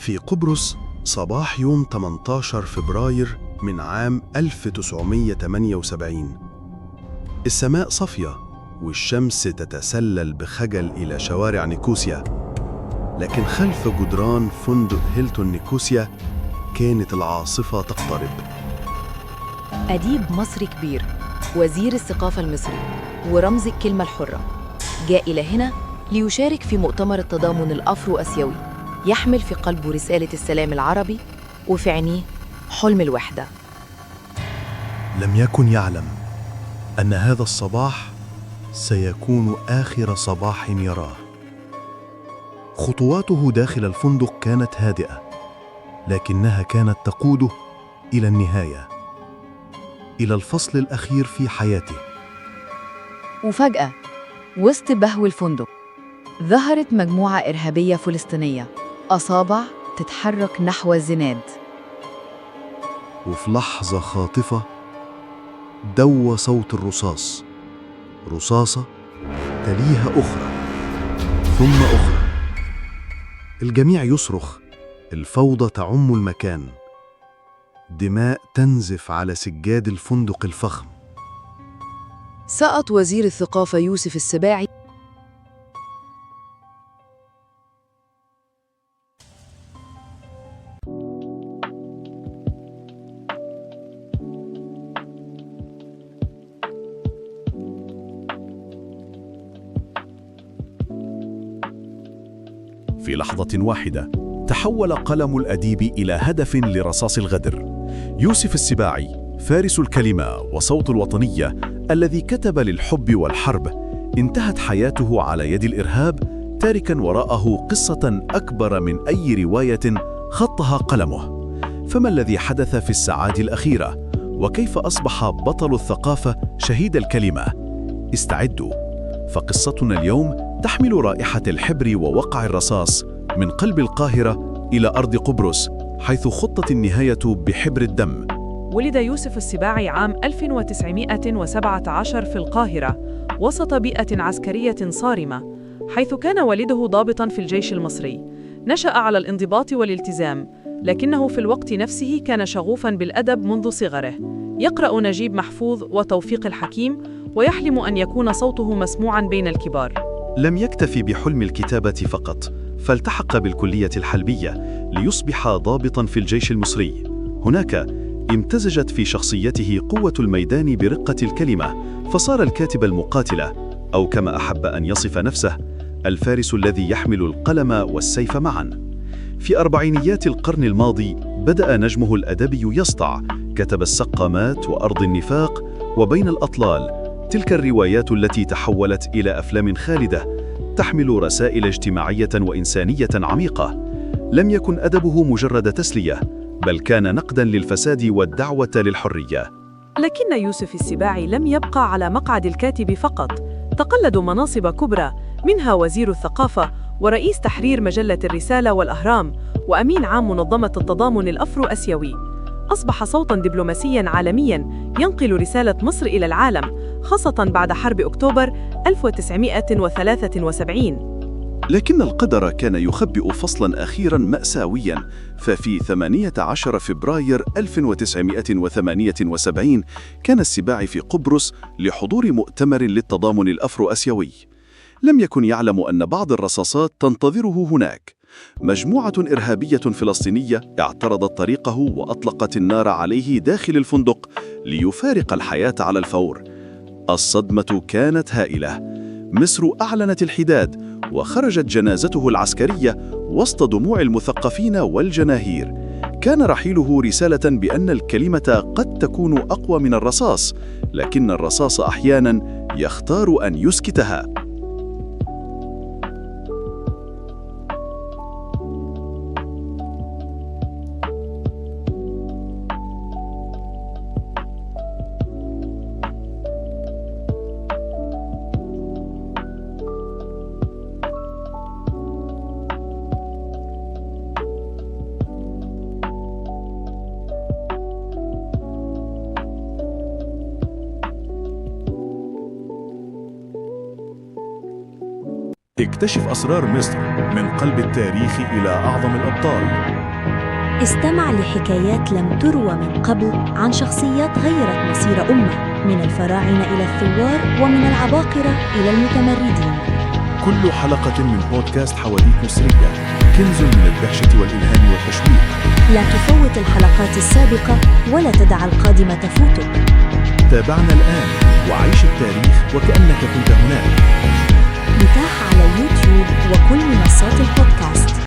في قبرص صباح يوم 18 فبراير من عام 1978. السماء صافية والشمس تتسلل بخجل إلى شوارع نيكوسيا، لكن خلف جدران فندق هيلتون نيكوسيا كانت العاصفة تقترب. أديب مصري كبير، وزير الثقافة المصري ورمز الكلمة الحرة، جاء إلى هنا ليشارك في مؤتمر التضامن الأفرو أسيوي، يحمل في قلبه رسالة السلام العربي وفي عينيه حلم الوحدة. لم يكن يعلم أن هذا الصباح سيكون آخر صباح يراه. خطواته داخل الفندق كانت هادئة، لكنها كانت تقوده إلى النهاية، إلى الفصل الأخير في حياته. وفجأة وسط بهو الفندق ظهرت مجموعة إرهابية فلسطينية، أصابع تتحرك نحو الزناد. وفي لحظة خاطفة دوى صوت الرصاص، رصاصة تليها أخرى ثم أخرى. الجميع يصرخ، الفوضى تعم المكان، دماء تنزف على سجاد الفندق الفخم. سقط وزير الثقافة يوسف السباعي في لحظة واحدة تحول قلم الأديب إلى هدف لرصاص الغدر. يوسف السباعي، فارس الكلمة وصوت الوطنية الذي كتب للحب والحرب، انتهت حياته على يد الإرهاب، تاركاً وراءه قصة أكبر من أي رواية خطها قلمه. فما الذي حدث في الساعات الأخيرة؟ وكيف أصبح بطل الثقافة شهيد الكلمة؟ استعدوا، فقصتنا اليوم تحمل رائحة الحبر ووقع الرصاص من قلب القاهرة إلى أرض قبرص، حيث خطت النهاية بحبر الدم. ولد يوسف السباعي عام 1917 في القاهرة وسط بيئة عسكرية صارمة، حيث كان والده ضابطاً في الجيش المصري. نشأ على الانضباط والالتزام، لكنه في الوقت نفسه كان شغوفاً بالأدب منذ صغره، يقرأ نجيب محفوظ وتوفيق الحكيم، ويحلم أن يكون صوته مسموعاً بين الكبار. لم يكتفي بحلم الكتابة فقط، فالتحق بالكلية الحلبية ليصبح ضابطاً في الجيش المصري. هناك امتزجت في شخصيته قوة الميدان برقة الكلمة، فصار الكاتب المقاتل، أو كما أحب أن يصف نفسه، الفارس الذي يحمل القلم والسيف معاً. في أربعينيات القرن الماضي بدأ نجمه الأدبي يسطع، كتب السقامات وأرض النفاق وبين الأطلال، تلك الروايات التي تحولت إلى أفلام خالدة تحمل رسائل اجتماعية وإنسانية عميقة. لم يكن أدبه مجرد تسلية، بل كان نقداً للفساد والدعوة للحرية. لكن يوسف السباعي لم يبقى على مقعد الكاتب فقط، تقلد مناصب كبرى، منها وزير الثقافة ورئيس تحرير مجلة الرسالة والأهرام وأمين عام منظمة التضامن الأفرو أسيوي. أصبح صوتاً دبلوماسياً عالمياً ينقل رسالة مصر إلى العالم، خاصة بعد حرب أكتوبر 1973. لكن القدر كان يخبئ فصلاً أخيراً مأساوياً، ففي 18 فبراير 1978 كان السباعي في قبرص لحضور مؤتمر للتضامن الأفرو أسيوي. لم يكن يعلم أن بعض الرصاصات تنتظره هناك. مجموعة إرهابية فلسطينية اعترضت طريقه وأطلقت النار عليه داخل الفندق ليفارق الحياة على الفور. الصدمة كانت هائلة. مصر أعلنت الحداد، وخرجت جنازته العسكرية وسط دموع المثقفين والجماهير. كان رحيله رسالة بأن الكلمة قد تكون أقوى من الرصاص، لكن الرصاص أحياناً يختار أن يسكتها. اكتشف أسرار مصر من قلب التاريخ إلى أعظم الأبطال. استمع لحكايات لم تروى من قبل عن شخصيات غيرت مصير أمة، من الفراعنة إلى الثوار ومن العباقرة إلى المتمردين. كل حلقة من بودكاست حواديت مصرية كنز من الدهشة والإلهام والتشويق. لا تفوت الحلقات السابقة ولا تدع القادمة تفوتك. تابعنا الآن وعيش التاريخ وكأنك كنت هناك. متاح على يوتيوب وكل منصات البودكاست.